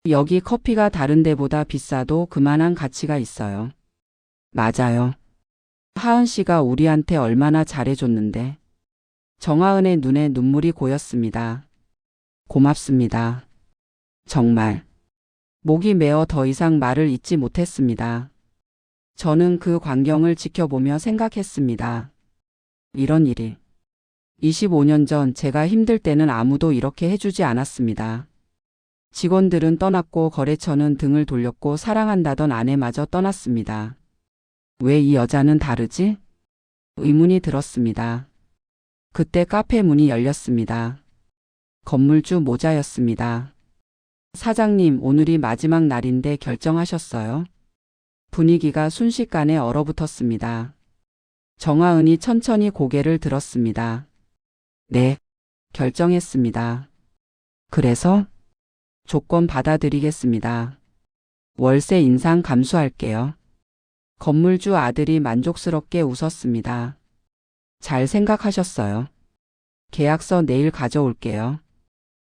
여기 커피가 다른 데보다 비싸도 그만한 가치가 있어요. 맞아요. 하은 씨가 우리한테 얼마나 잘해줬는데. 정하은의 눈에 눈물이 고였습니다. 고맙습니다. 정말. 목이 메어 더 이상 말을 잇지 못했습니다. 저는 그 광경을 지켜보며 생각했습니다. 이런 일이. 25년 전 제가 힘들 때는 아무도 이렇게 해주지 않았습니다. 직원들은 떠났고 거래처는 등을 돌렸고 사랑한다던 아내마저 떠났습니다. 왜 이 여자는 다르지? 의문이 들었습니다. 그때 카페 문이 열렸습니다. 건물주 모자였습니다. 사장님, 오늘이 마지막 날인데 결정하셨어요? 분위기가 순식간에 얼어붙었습니다. 정하은이 천천히 고개를 들었습니다. 네, 결정했습니다. 그래서? 조건 받아들이겠습니다. 월세 인상 감수할게요. 건물주 아들이 만족스럽게 웃었습니다. 잘 생각하셨어요. 계약서 내일 가져올게요.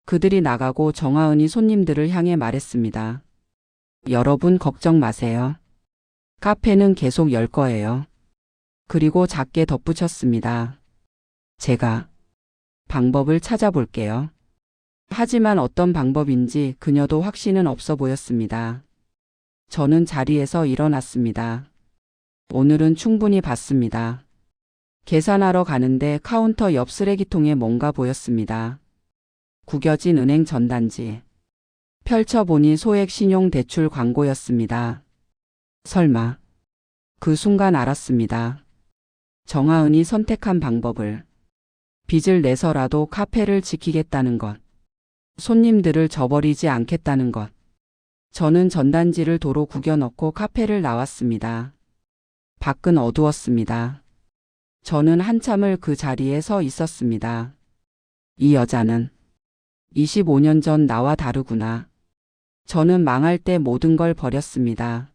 그들이 나가고 정하은이 손님들을 향해 말했습니다. 여러분 걱정 마세요. 카페는 계속 열 거예요. 그리고 작게 덧붙였습니다. 제가 방법을 찾아볼게요. 하지만 어떤 방법인지 그녀도 확신은 없어 보였습니다. 저는 자리에서 일어났습니다. 오늘은 충분히 봤습니다. 계산하러 가는데 카운터 옆 쓰레기통에 뭔가 보였습니다. 구겨진 은행 전단지. 펼쳐보니 소액 신용대출 광고였습니다. 설마. 그 순간 알았습니다. 정하은이 선택한 방법을. 빚을 내서라도 카페를 지키겠다는 것. 손님들을 저버리지 않겠다는 것. 저는 전단지를 도로 구겨 넣고 카페를 나왔습니다. 밖은 어두웠습니다. 저는 한참을 그 자리에 서 있었습니다. 이 여자는 25년 전 나와 다르구나. 저는 망할 때 모든 걸 버렸습니다.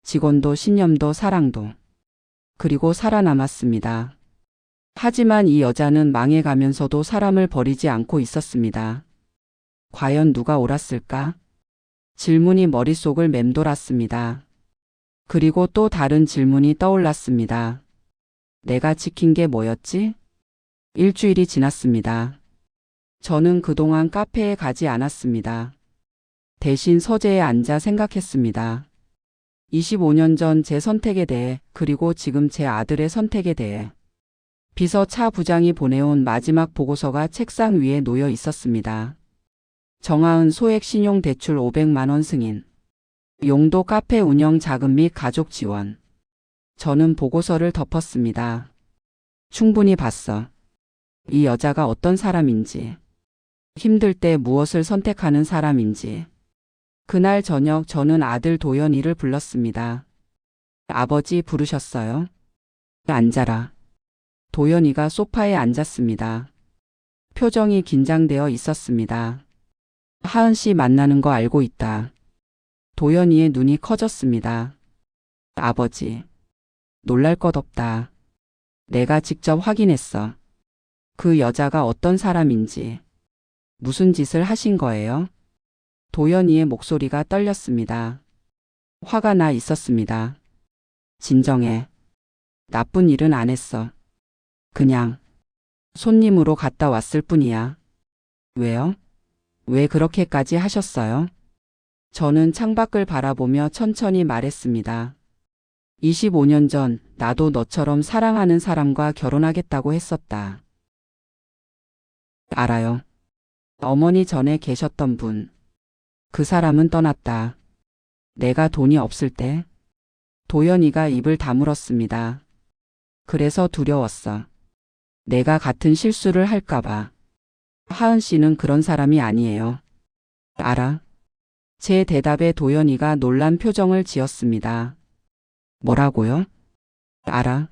직원도 신념도 사랑도. 그리고 살아남았습니다. 하지만 이 여자는 망해가면서도 사람을 버리지 않고 있었습니다. 과연 누가 옳았을까? 질문이 머릿속을 맴돌았습니다. 그리고 또 다른 질문이 떠올랐습니다. 내가 지킨 게 뭐였지? 일주일이 지났습니다. 저는 그동안 카페에 가지 않았습니다. 대신 서재에 앉아 생각했습니다. 25년 전 제 선택에 대해, 그리고 지금 제 아들의 선택에 대해. 비서 차 부장이 보내온 마지막 보고서가 책상 위에 놓여 있었습니다. 정하은 소액 신용 대출 500만 원 승인. 용도 카페 운영 자금 및 가족 지원. 저는 보고서를 덮었습니다. 충분히 봤어. 이 여자가 어떤 사람인지. 힘들 때 무엇을 선택하는 사람인지. 그날 저녁 저는 아들 도연이를 불렀습니다. 아버지 부르셨어요? 앉아라. 도연이가 소파에 앉았습니다. 표정이 긴장되어 있었습니다. 하은 씨 만나는 거 알고 있다. 도연이의 눈이 커졌습니다. 아버지. 놀랄 것 없다. 내가 직접 확인했어. 그 여자가 어떤 사람인지. 무슨 짓을 하신 거예요? 도연이의 목소리가 떨렸습니다. 화가 나 있었습니다. 진정해. 나쁜 일은 안 했어. 그냥 손님으로 갔다 왔을 뿐이야. 왜요? 왜 그렇게까지 하셨어요? 저는 창밖을 바라보며 천천히 말했습니다. 25년 전 나도 너처럼 사랑하는 사람과 결혼하겠다고 했었다. 알아요. 어머니 전에 계셨던 분. 그 사람은 떠났다. 내가 돈이 없을 때. 도연이가 입을 다물었습니다. 그래서 두려웠어. 내가 같은 실수를 할까봐. 하은 씨는 그런 사람이 아니에요. 알아? 제 대답에 도연이가 놀란 표정을 지었습니다. 뭐라고요? 알아.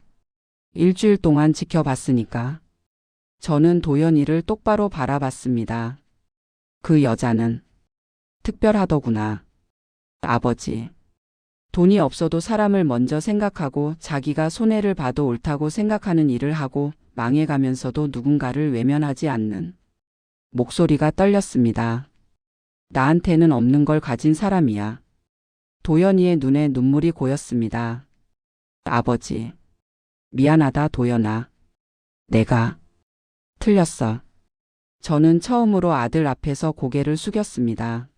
일주일 동안 지켜봤으니까. 저는 도연이를 똑바로 바라봤습니다. 그 여자는 특별하더구나. 아버지. 돈이 없어도 사람을 먼저 생각하고 자기가 손해를 봐도 옳다고 생각하는 일을 하고 망해가면서도 누군가를 외면하지 않는. 목소리가 떨렸습니다. 나한테는 없는 걸 가진 사람이야. 도연이의 눈에 눈물이 고였습니다. 아버지. 미안하다 도연아. 내가 틀렸어. 저는 처음으로 아들 앞에서 고개를 숙였습니다.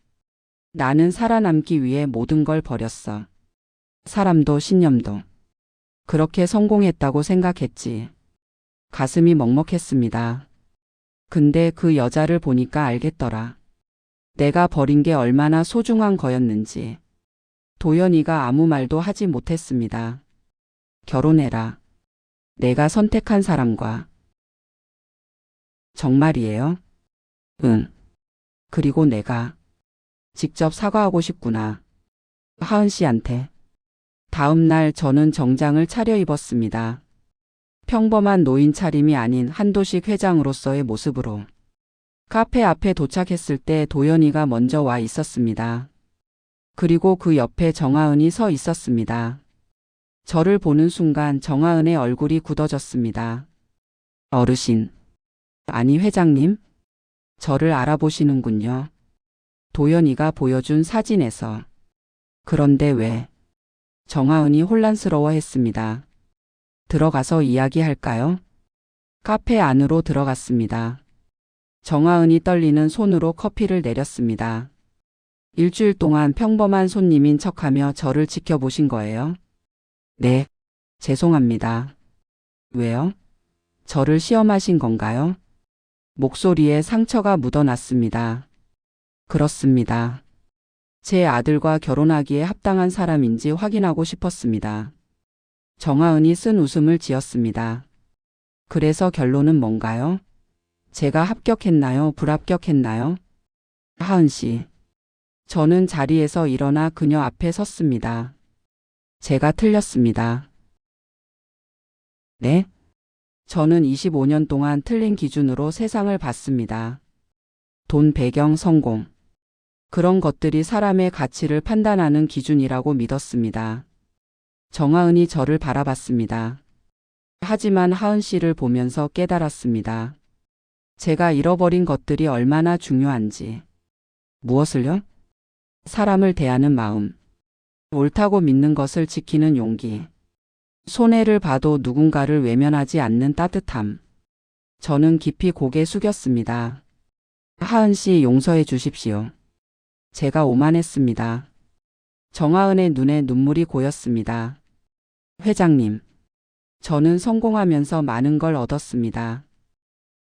나는 살아남기 위해 모든 걸 버렸어. 사람도 신념도. 그렇게 성공했다고 생각했지. 가슴이 먹먹했습니다. 근데 그 여자를 보니까 알겠더라. 내가 버린 게 얼마나 소중한 거였는지. 도연이가 아무 말도 하지 못했습니다. 결혼해라. 내가 선택한 사람과. 정말이에요? 응. 그리고 내가 직접 사과하고 싶구나. 하은 씨한테. 다음 날 저는 정장을 차려입었습니다. 평범한 노인 차림이 아닌 한도식 회장으로서의 모습으로. 카페 앞에 도착했을 때 도연이가 먼저 와 있었습니다. 그리고 그 옆에 정하은이 서 있었습니다. 저를 보는 순간 정하은의 얼굴이 굳어졌습니다. 어르신. 아니 회장님? 저를 알아보시는군요. 도연이가 보여준 사진에서. 그런데 왜? 정하은이 혼란스러워했습니다. 들어가서 이야기할까요? 카페 안으로 들어갔습니다. 정하은이 떨리는 손으로 커피를 내렸습니다. 일주일 동안 평범한 손님인 척하며 저를 지켜보신 거예요? 네, 죄송합니다. 왜요? 저를 시험하신 건가요? 목소리에 상처가 묻어났습니다. 그렇습니다. 제 아들과 결혼하기에 합당한 사람인지 확인하고 싶었습니다. 정하은이 쓴 웃음을 지었습니다. 그래서 결론은 뭔가요? 제가 합격했나요? 불합격했나요? 하은 씨. 저는 자리에서 일어나 그녀 앞에 섰습니다. 제가 틀렸습니다. 네? 저는 25년 동안 틀린 기준으로 세상을 봤습니다. 돈, 배경, 성공. 그런 것들이 사람의 가치를 판단하는 기준이라고 믿었습니다. 정하은이 저를 바라봤습니다. 하지만 하은 씨를 보면서 깨달았습니다. 제가 잃어버린 것들이 얼마나 중요한지. 무엇을요? 사람을 대하는 마음, 옳다고 믿는 것을 지키는 용기, 손해를 봐도 누군가를 외면하지 않는 따뜻함. 저는 깊이 고개 숙였습니다. 하은 씨 용서해 주십시오. 제가 오만했습니다. 정하은의 눈에 눈물이 고였습니다. 회장님, 저는 성공하면서 많은 걸 얻었습니다.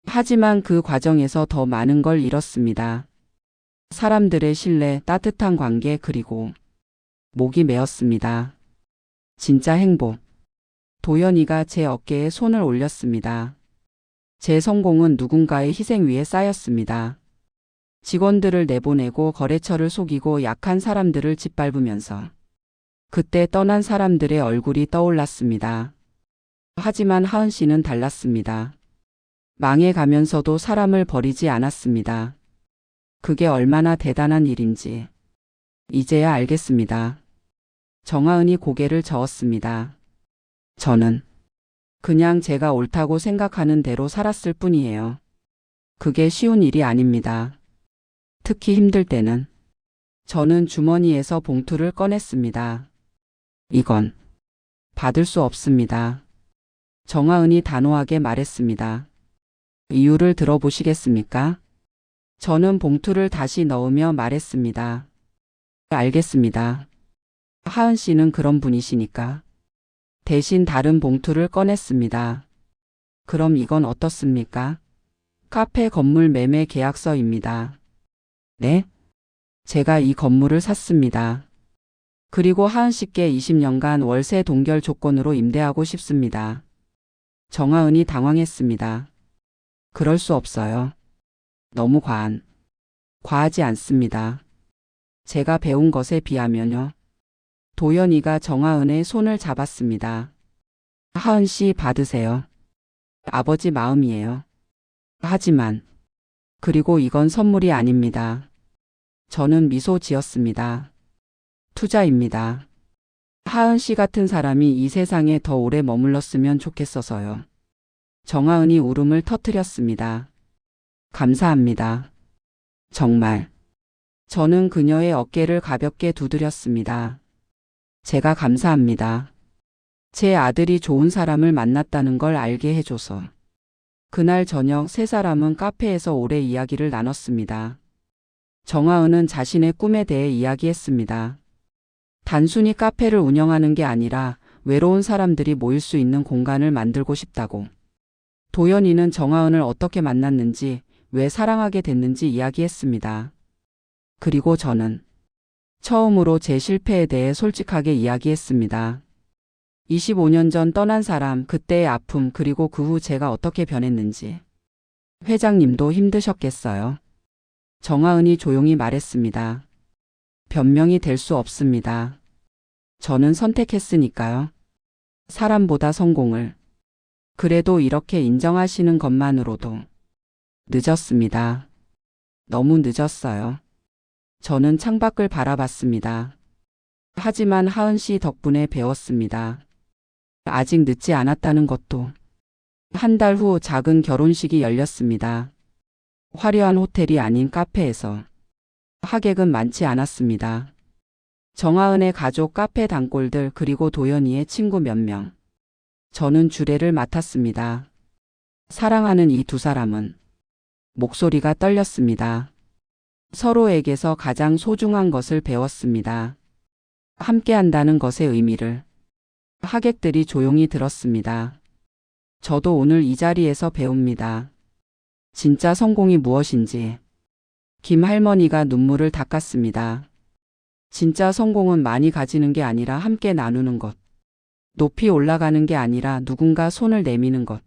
하지만 그 과정에서 더 많은 걸 잃었습니다. 사람들의 신뢰, 따뜻한 관계, 그리고 목이 메었습니다. 진짜 행복. 도연이가 제 어깨에 손을 올렸습니다. 제 성공은 누군가의 희생 위에 쌓였습니다. 직원들을 내보내고 거래처를 속이고 약한 사람들을 짓밟으면서 그때 떠난 사람들의 얼굴이 떠올랐습니다. 하지만 하은 씨는 달랐습니다. 망해가면서도 사람을 버리지 않았습니다. 그게 얼마나 대단한 일인지 이제야 알겠습니다. 정하은이 고개를 저었습니다. 저는 그냥 제가 옳다고 생각하는 대로 살았을 뿐이에요. 그게 쉬운 일이 아닙니다. 특히 힘들 때는. 저는 주머니에서 봉투를 꺼냈습니다. 이건 받을 수 없습니다. 정하은이 단호하게 말했습니다. 이유를 들어보시겠습니까? 저는 봉투를 다시 넣으며 말했습니다. 알겠습니다. 하은 씨는 그런 분이시니까. 대신 다른 봉투를 꺼냈습니다. 그럼 이건 어떻습니까? 카페 건물 매매 계약서입니다. 네? 제가 이 건물을 샀습니다. 그리고 하은 씨께 20년간 월세 동결 조건으로 임대하고 싶습니다. 정하은이 당황했습니다. 그럴 수 없어요. 너무 과하지 않습니다. 제가 배운 것에 비하면요. 도연이가 정하은의 손을 잡았습니다. 하은 씨 받으세요. 아버지 마음이에요. 하지만 그리고 이건 선물이 아닙니다. 저는 미소 지었습니다. 투자입니다. 하은 씨 같은 사람이 이 세상에 더 오래 머물렀으면 좋겠어서요. 정하은이 울음을 터뜨렸습니다. 감사합니다. 정말. 저는 그녀의 어깨를 가볍게 두드렸습니다. 제가 감사합니다. 제 아들이 좋은 사람을 만났다는 걸 알게 해줘서. 그날 저녁 세 사람은 카페에서 오래 이야기를 나눴습니다. 정하은은 자신의 꿈에 대해 이야기했습니다. 단순히 카페를 운영하는 게 아니라 외로운 사람들이 모일 수 있는 공간을 만들고 싶다고. 도연이는 정하은을 어떻게 만났는지, 왜 사랑하게 됐는지 이야기했습니다. 그리고 저는 처음으로 제 실패에 대해 솔직하게 이야기했습니다. 25년 전 떠난 사람, 그때의 아픔, 그리고 그 후 제가 어떻게 변했는지. 회장님도 힘드셨겠어요. 정하은이 조용히 말했습니다. 변명이 될 수 없습니다. 저는 선택했으니까요. 사람보다 성공을. 그래도 이렇게 인정하시는 것만으로도 늦었습니다. 너무 늦었어요. 저는 창밖을 바라봤습니다. 하지만 하은 씨 덕분에 배웠습니다. 아직 늦지 않았다는 것도. 한 달 후 작은 결혼식이 열렸습니다. 화려한 호텔이 아닌 카페에서. 하객은 많지 않았습니다. 정하은의 가족, 카페 단골들, 그리고 도연이의 친구 몇 명. 저는 주례를 맡았습니다. 사랑하는 이 두 사람은. 목소리가 떨렸습니다. 서로에게서 가장 소중한 것을 배웠습니다. 함께한다는 것의 의미를. 하객들이 조용히 들었습니다. 저도 오늘 이 자리에서 배웁니다. 진짜 성공이 무엇인지. 김 할머니가 눈물을 닦았습니다. 진짜 성공은 많이 가지는 게 아니라 함께 나누는 것. 높이 올라가는 게 아니라 누군가 손을 내미는 것.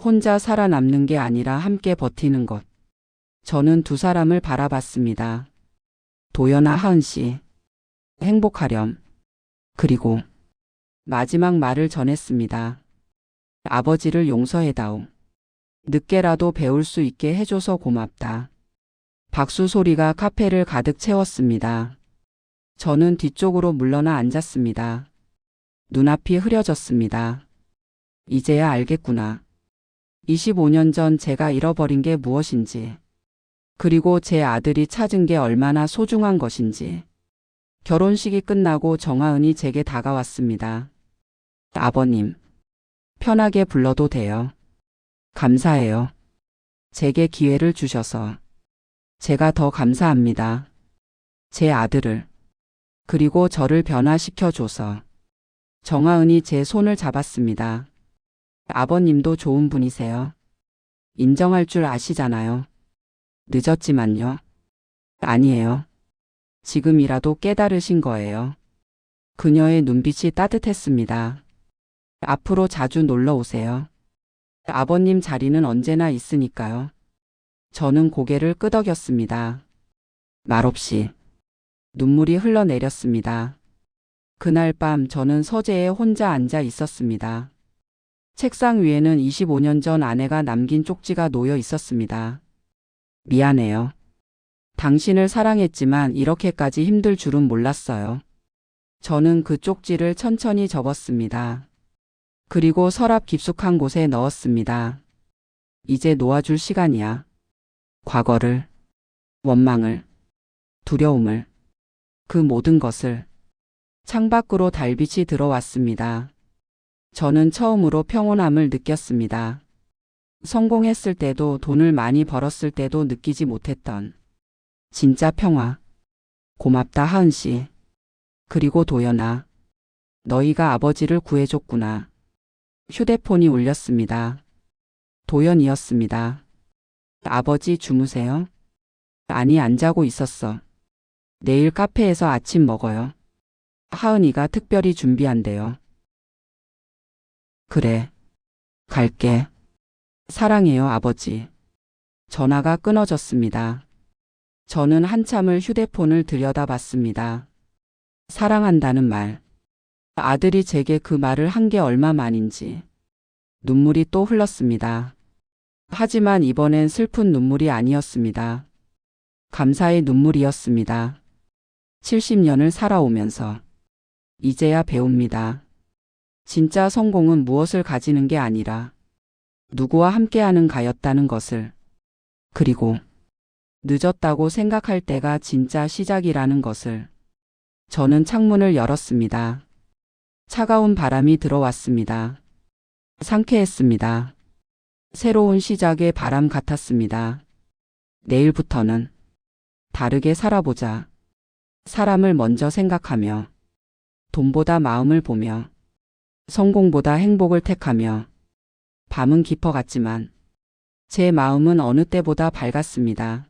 혼자 살아남는 게 아니라 함께 버티는 것. 저는 두 사람을 바라봤습니다. 도연아, 하은 씨. 행복하렴. 그리고 마지막 말을 전했습니다. 아버지를 용서해다오. 늦게라도 배울 수 있게 해줘서 고맙다. 박수 소리가 카페를 가득 채웠습니다. 저는 뒤쪽으로 물러나 앉았습니다. 눈앞이 흐려졌습니다. 이제야 알겠구나. 25년 전 제가 잃어버린 게 무엇인지. 그리고 제 아들이 찾은 게 얼마나 소중한 것인지. 결혼식이 끝나고 정하은이 제게 다가왔습니다. 아버님, 편하게 불러도 돼요. 감사해요. 제게 기회를 주셔서. 제가 더 감사합니다. 제 아들을, 그리고 저를 변화시켜줘서. 정하은이 제 손을 잡았습니다. 아버님도 좋은 분이세요. 인정할 줄 아시잖아요. 늦었지만요. 아니에요. 지금이라도 깨달으신 거예요. 그녀의 눈빛이 따뜻했습니다. 앞으로 자주 놀러 오세요. 아버님 자리는 언제나 있으니까요. 저는 고개를 끄덕였습니다. 말없이 눈물이 흘러내렸습니다. 그날 밤 저는 서재에 혼자 앉아 있었습니다. 책상 위에는 25년 전 아내가 남긴 쪽지가 놓여 있었습니다. 미안해요. 당신을 사랑했지만 이렇게까지 힘들 줄은 몰랐어요. 저는 그 쪽지를 천천히 접었습니다. 그리고 서랍 깊숙한 곳에 넣었습니다. 이제 놓아줄 시간이야. 과거를, 원망을, 두려움을, 그 모든 것을. 창밖으로 달빛이 들어왔습니다. 저는 처음으로 평온함을 느꼈습니다. 성공했을 때도 돈을 많이 벌었을 때도 느끼지 못했던 진짜 평화. 고맙다 하은 씨. 그리고 도연아. 너희가 아버지를 구해줬구나. 휴대폰이 울렸습니다. 도연이었습니다. 아버지 주무세요? 아니, 안 자고 있었어. 내일 카페에서 아침 먹어요. 하은이가 특별히 준비한대요. 그래. 갈게. 사랑해요, 아버지. 전화가 끊어졌습니다. 저는 한참을 휴대폰을 들여다봤습니다. 사랑한다는 말. 아들이 제게 그 말을 한 게 얼마만인지. 눈물이 또 흘렀습니다. 하지만 이번엔 슬픈 눈물이 아니었습니다. 감사의 눈물이었습니다. 70년을 살아오면서 이제야 배웁니다. 진짜 성공은 무엇을 가지는 게 아니라 누구와 함께하는 가였다는 것을. 그리고 늦었다고 생각할 때가 진짜 시작이라는 것을. 저는 창문을 열었습니다. 차가운 바람이 들어왔습니다. 상쾌했습니다. 새로운 시작의 바람 같았습니다. 내일부터는 다르게 살아보자. 사람을 먼저 생각하며, 돈보다 마음을 보며, 성공보다 행복을 택하며. 밤은 깊어갔지만 제 마음은 어느 때보다 밝았습니다.